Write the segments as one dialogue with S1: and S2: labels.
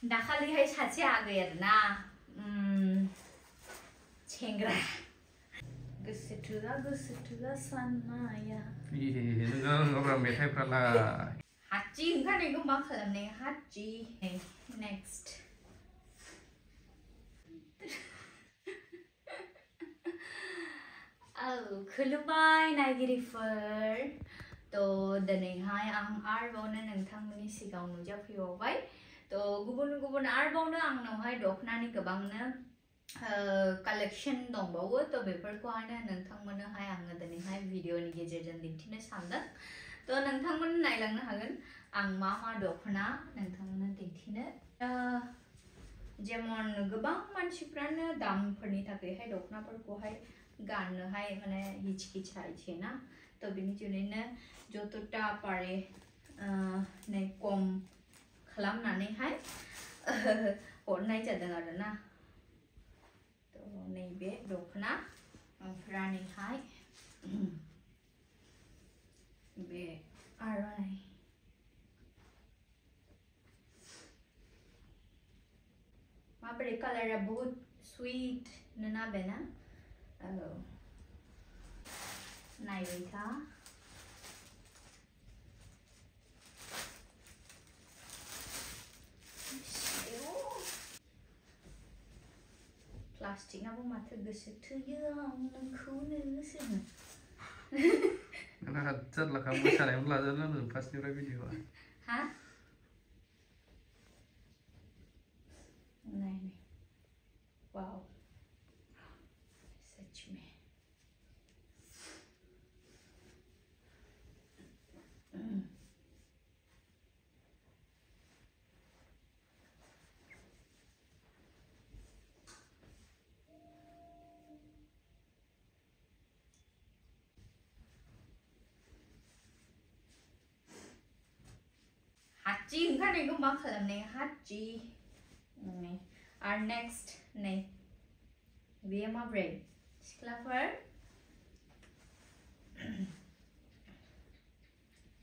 S1: दाखालिहाय सासे आगै आरोना सेंग्रा गोसोथोआ साननाया
S2: नोङो मेथाइफ्रालाय
S1: हाथि ओंखारनायखौ मा खालामनाय हाथि नेक्स्ट खुलुमबाय नायगिरिफोर तो दिनैहाय आं आरोबावनो नोंथांमोननि सिगाङाव नुजाफैबावबाय तो गुबुन आरोबावनो आंनावहाय दखनानि गोबांनो कलेक्शन दंबावो तो बेफोरखौहायनो नोंथांमोननोहाय आङो दिनैहाय भिडिअनि गेजेरजों दिन्थिनो सानदों तो नोंथांमोन नायलांनो हागोन आं मा दखना नोंथांमोननो दिन्थिनो जेमन गोबां मानसिफ्रानो दामफोरनि थाखायहाय दखनाफोरखौहाय गाननोहाय माने हिचकिचायो ना तो बिनि जुनैनो जतटा पारे नै कम खालामनानैहाय हरनाय जादों आरोना तो नैबे दखना ओमफ्रायहाय बे आर'नाइ माबोरै कालारा बहुत स्वीट ना बेना नायबाय था प्लास्टिकनाबो माथो गोसोथोयो आं नोंखौनोसो
S2: हाजार लाखा मोसानायावनो लाजानो फार्स्टनिफ्राय भिडिअआ
S1: हा नहीं वाओ सच में हाथि ओंखारनायखौ मा खालामनाय हाथि आरो नेक्स्ट नै बेयो माब्रै सिख्लाफोर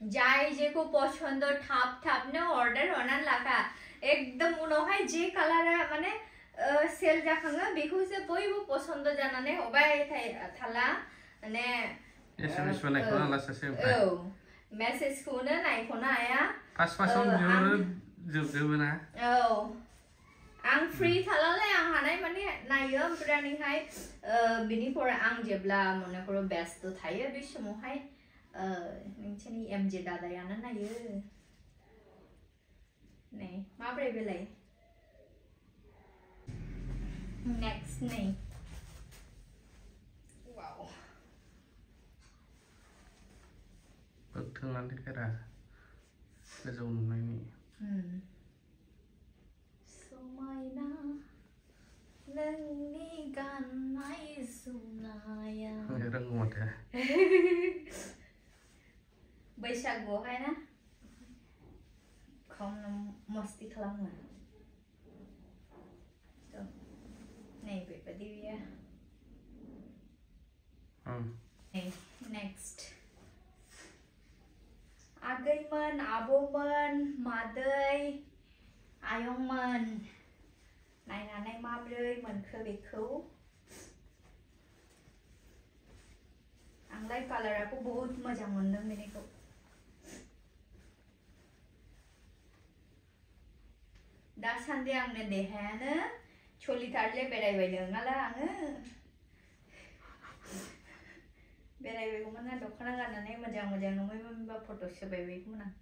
S1: जाय जेखौ पसन्द थाबनो अर्डार हरनानै लाखा एकदम उनावहाय जे कालारा माने सेल जाखाङो बेखौसो बयबो पसन्द जानानै हरबाय थाला माने
S2: एसएमएस बानायखौनो आलासासो
S1: औ मेसेजखौनो नायख'नो हाया
S2: फार्स्टआवनो जोबजोबो ना
S1: औ आं फ्री थालालाय आं हानाय माने नायो ओमफ्रायहाय बिनिफ्राय आं जेब्ला मने करो व्यस्त थायो बे समावहाय नोंसोरनि एमजे दादायानो नायो नै माब्रै बेलाय नेक्स्ट नै वाव
S2: बोथोंनानै देखायरा गोजौ नुनायनि
S1: समायना नोंनि गाननाय जोमनाया
S2: रोंगौ माथो
S1: बैसागुआवहाय ना खम मस्ती खालामो नै बेबायदि नेक्स्ट आगैमोन आबौमोन मादै आयंमोन नायनानै माब्रै मोनखो बेखौ आंलाय कालारखौ बहुत मोजां मोनदों बेनिखौ दासान्दि आंनो देहायानो सलिथारले बेरायबायदों नालाय आङो बेरायबायगौमोन ना दख'ना गाननानै मोजां नङैमोनबा फट' सोबायबायगौमोन आं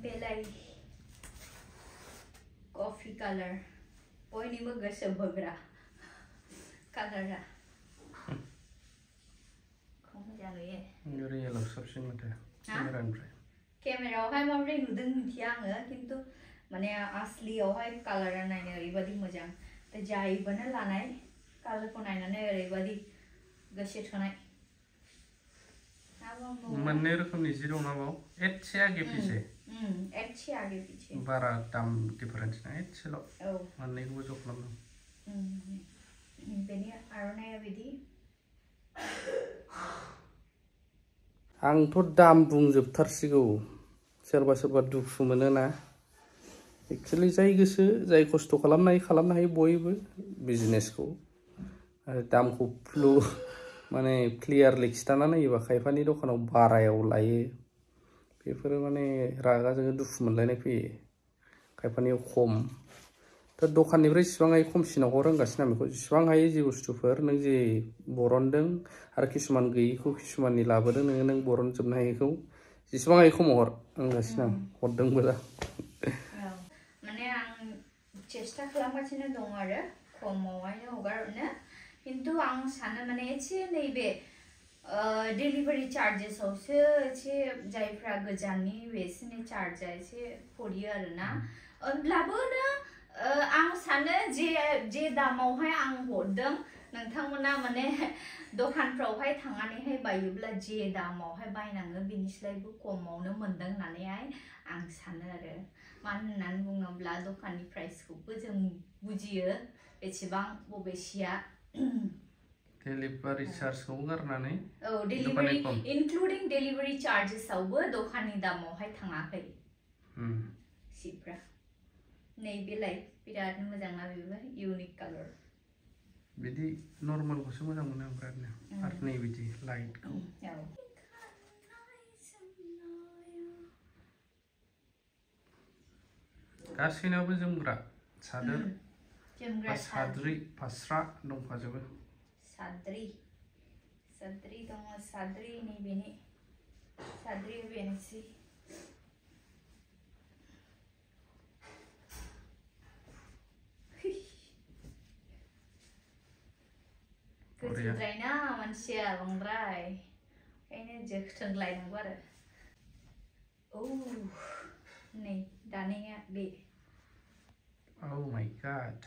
S1: बेलाय कॉफी कलर बयनिबो गोसो बोग्रा कालारा मोजां नुयो
S2: रियेलाव साबसिन माथो केमेरानिफ्राय
S1: केमेरायावहाय माबोरै नुदों मिथिया आङो खिन्थु माने आसलियावहाय कालारा नायनो ओरैबायदि मोजां जायबोनो लानाय कालारखौ नायनानै ओरैबायदि गोसो थोनाय
S2: मोननै रोखोमनि जि दं ना बाव एसे आगे पीछे
S1: एसे आगे पीछे
S2: बारा दाम डिफारेन्स ना एसेल' मोननैखौबो ज' खालामदों
S1: बेनि आर'नाइया बिदि
S2: आंथ' दाम बुंजोबथारसिगौ सोरबा दुखु मोनो ना एक्चुअली जाय गोसो जाय खस्थ' खालामनो हायो बयबो बिजनेसखौ आरो दामखौ माने क्लियारलि खिथाना नायोबा खायफानि दखानाव बारायाव लायो बेफोरो माने रागा जोङो दुखु मोनलायनाय फैयो खायफानियाव खम दा दखाननिफ्राय जेसेबां हायो खमसिनाव हर होनगासिनो आं बेखौ जेसेबां हायो जि बुस्थुफोर नों जे बरनदों आरो किसुमान गैयिखौ किसुमाननि लाबोदों नों बरनजोबनो हायिखौ जेसेबां हायो खमाव हर होनगासिनो आं हरदोंबो दा
S1: माने आं चेष्टा खालामगासिनो दं आरो खमावहायनो हगारनो खिन्थु आं सानो माने एसे नैबे डेलिभारि चार्जेसआवसो एसे जायफ्रा गोजाननि बेसोरनि चार्जआ एसे पड़ियो आरोना होनब्लाबो आं सानो जे दामावहाय आं हरदों नोंथांमोना माने दखानफ्रावहाय थांनानैहाय बायोब्ला जे दामावहाय बायनाङो बिनिस्रायबो खमावनो मोनदों होननानैहाय आं सानो आरो मानो होननानै बुङोब्ला दखाननि प्राइसखौबो जों बुजियो बेसेबां बबेसिया
S2: डेलिभारि चार्जखौ गारनानै
S1: डेलिभारि इनक्लुडिं डेलिभारि चार्जेसआवबो दखाननि दामावहाय थाङाखै सिफ्रा नैबेलाय बिराद मोजां ना बेबो इउनिक कालार
S2: बिदि नर्मालखौसो मोजां मोनो आं बिरादनो आरो नै बिदि लाइटखौ गासैनाबो जोमग्रा सादोर साद्रि फास्रा दंखाजोबो
S1: साद्रि दङ साद्रि नैबेनि साद्रि बेनोसै गोजौद्रायना मानसिया बांद्राय ओंखायनो जोथोनलायनांगौ आरो नै दानाया बे
S2: Oh my god.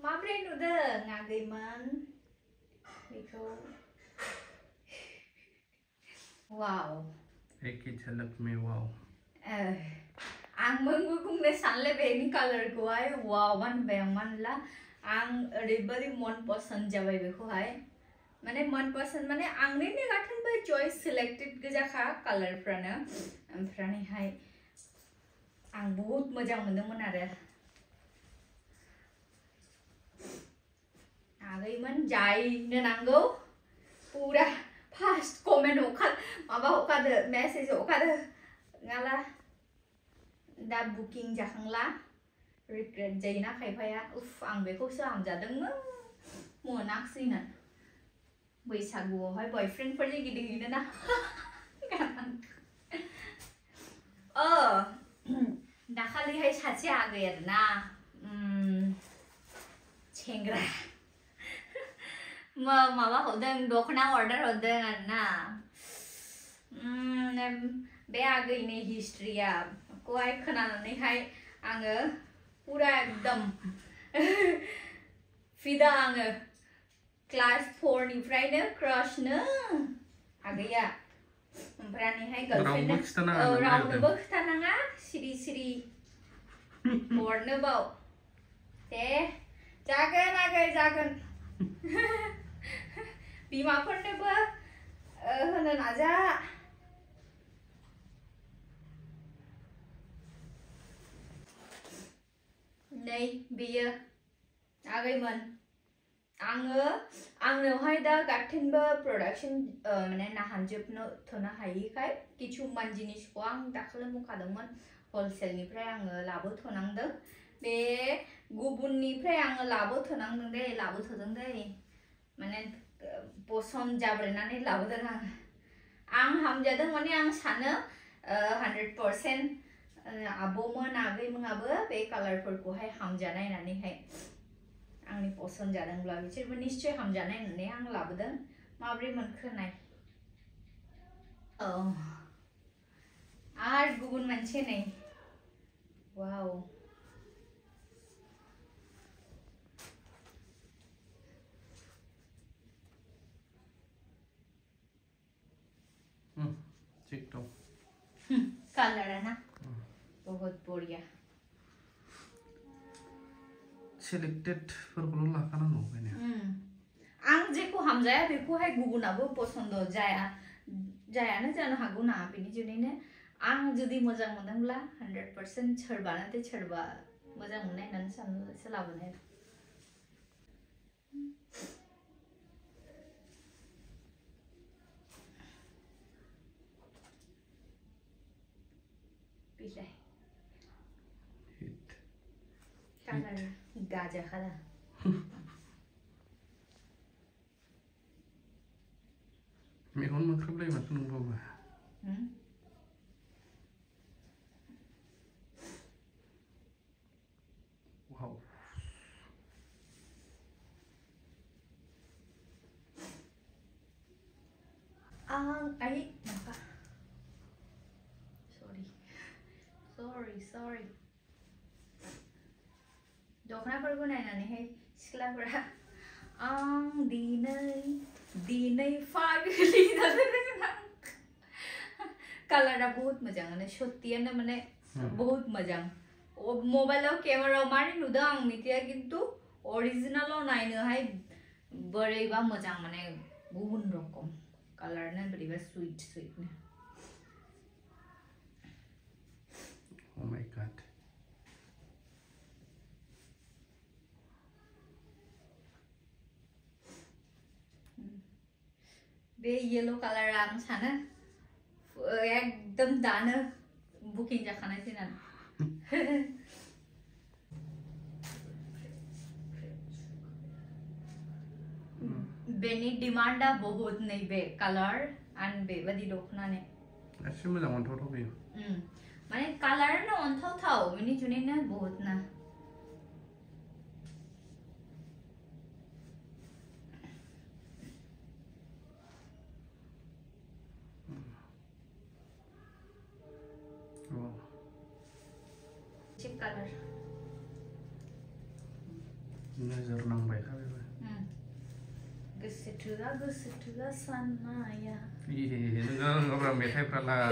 S1: माब्रै नुदों आगैमोन बेखौ वाव
S2: एक ही झलक में वाव
S1: आं मोनबो बुंनो सानलायबाय बेनि कालारखौहाय वाव होनबाय आं मानोला आं ओरैबायदि मन पसन्द जाबाय बेखौहाय माने मन पसन्द माने आंनिनो गाथोनबो चॉइस सिलेक्टेड गोजाखा कालारफ्रानो ओमफ्रायहाय आं बहुत मोजां मोनदोंमोन आरो आगैमोन जायनो नांगौ पूरा फार्स्ट कमेन्ट हरखादो मेसेज हरखादो नङाला दा बुकिं जाखांला रिग्रेट जायोना खायफाया उफ आं बेखौसो हामजादोंमोन मोनाखसैनो बैसागुआवहाय बयफ्रेन्डफोरजों गिदिंहैनो ना दाखालिहाय सासे आगै आरोना सेंग्रा माबा हरदों दखना अर्डार हरदों आरोना बे आगैनि हिस्ट्रिया खौहाय खोनानानैहाय आङो पूरा एकदम फिदा आङो क्लास 4 निफ्रायनो क्रशनो आगैया ओमफ्रायहाय गर्लफ्रेन्ड रावनोबो खिथानाङा सिरि सिरि हरनो बाव दे जागोन आगै जागोन बिमाफोरनोबो होनो नाजा नै बेयो आगैमोन आंनोहाय दा गाथोनबो प्रडाक्शन माने नाहानजोबनो थनो हायिखाय किसुमान जिनिसखौ आं दाखालि बुंखादोंमोन हलसेलनिफ्राय आङो लाबोथ'नांदों बे गुबुननिफ्राय आङो लाबोथ'नांदों दे माने पसन्द जाब्रेनानै लाबोदों आं हामजादों माने आं सानो 100% आब'मोन आगैमोनाबो बे कालारफोरखौहाय हामजानाय होननानैहाय आंनि पसन्द जादोंब्ला बिसोरबो निश्चय हामजानाय होननानै आं लाबोदों माब्रै मोनखो नाय आरो गुबुन मोनसे नै वाव
S2: ठीक तो
S1: कलर है ना बहुत बढ़िया
S2: selected फोरखौल' लाखानांगौ बेनो
S1: आं जेखौ हामजाया बेखौहाय गुबुनाबो पसन्द जायानो जानो हागौ ना बेनि जुनैनो आं जुदि मोजां मोनदोंब्ला 100% सोरबा नाथाय सोरबा मोजां मोननाय होननानै साननोसो लाबोनाय बिलाय कालार गाजा खाला
S2: मेगन मोख्रेबलायो माथो नोंबाबो वाव
S1: sorry दखनाफोरखौ नायनानैहाय सिख्लाफोरा आं दिनै फाग्लि जादों कालारा बहुत मोजाङानो सत्तियानो माने बहुत मोजां मबाइलाव केमेरायाव मारै नुदों आं मिथिया किन्तु अरिजिनालाव नायनोहाय बोरैबा मोजां माने गुबुन रकम कालारना बोरैबा स्वीट नो
S2: Oh my god
S1: बे येलो कलर आं सानो एकदम दानो बुकिं जाखानायसै ना बेनि डिमांडा बहुत नैबे कलर एंड बेबादि दखनाने
S2: एसे मोजां मोनथावथाव बेयो
S1: माने कलर ना अनथावथाव बेनि जुनैनो बहुत ना चिप कलर
S2: नोजोर नांबाय खा बेबो
S1: गोसो थोआ साननाया
S2: नोङो मेथाइफ्रालाय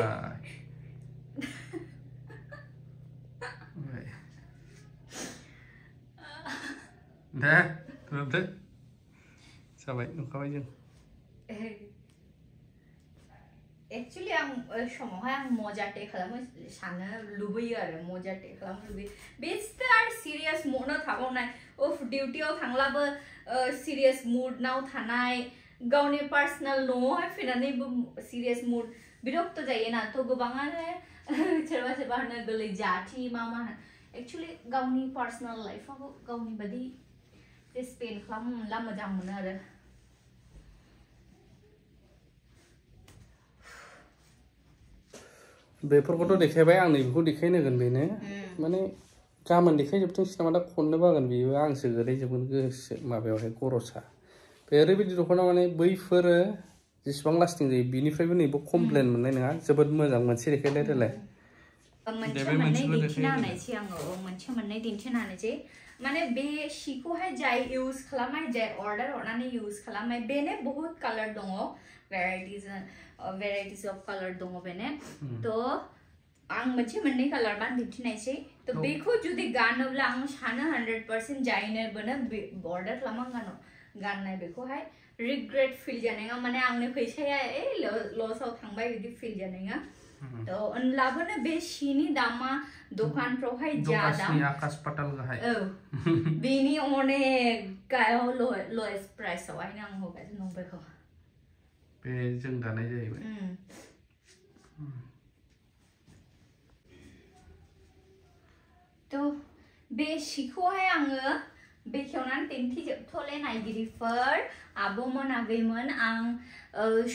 S2: दे दोनदो जाबाय नुखाबाय जों
S1: एक्चुअली आं समावहाय आं मजाटे खालामो सानो लुबैयो आरो मजाटे खालामनो लुबैयो बेस्ट आरो सिरियास मुडआव थाबावनाय उफ डिउटियाव थांलाबो सिरियास मुडआव थानाय गावनि पार्सनेल न'आवहाय फैनानैबो सिरियास मुड बिरक्त जायोना थ' गोबाङानो सोरबा होनो गोरलै जाथि मा होनो एक्चुअली गावनि पार्सनेल लाइफआव गावनि बादि स्पेन्ड खालामनो मोनला मोजां मोनो आरो
S2: बेफोरखौथ' देखायबाय आं नैबेखौ देखायनोगोन बेनो माने गाबोन देखायजोबथोंसै नामा दा खननो बागोन बेयो आंसो गोलैजोबगोन गोसो माबायावहाय खरसा बे ओरैबायदि दख'ना माने बैफोरो जेसेबां लास्टिं जायो बिनिफ्रायबो नैबो कमप्लेन मोननाय नङा जोबोद मोजां मोनसे देखायलाय देलाय
S1: मोननै दिन्थिनानैसै माने बे सिखौहाय जाय इउज खालामनाय जाय अर्डार हरनानै इउज खालामनाय बेनो बहुत कालार दङ भेराइटिज अफ कालार दङ बेनो थ' आं मोननै कालार बा दिन्थिनायसै थ' बेखौ जुदि गानोब्ला आं सानो 100% जायनोबोनो अर्डार खालामनांगौ गाननाय बेखौहाय रिग्रेट फिल जानाय नङा माने आंनि फैसाया लसआव थांबाय बिदि फिल जानाय नङा थ' होनब्लाबोनो बे सिनि दामा दखानफ्रावहाय
S2: आकाश पाताल गाहाय
S1: बेनि अनेक गायाव लवेस्ट प्राइसआवहायनो आं हगारगासिनो दं बेखौ
S2: बे जों दानाय जाहैबाय
S1: थ' बे सिखौहाय आङो बेखेवनानै दिन्थिजोबथ'ले नायगिरिफोर आब'मोन आगैमोन आं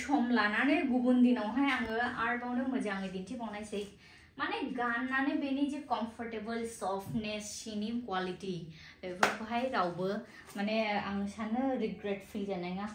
S1: सम लानानै गुबुन दिनावहाय आङो आरोबावनो मोजाङै दिन्थिबावनायसै माने गाननानै बेनि जे कम्फर्टेबल सफ्टनेस सिनि क्वालिटी बेफोरखौहाय रावबो माने आं सानो रिग्रेट फिल जानाय नङा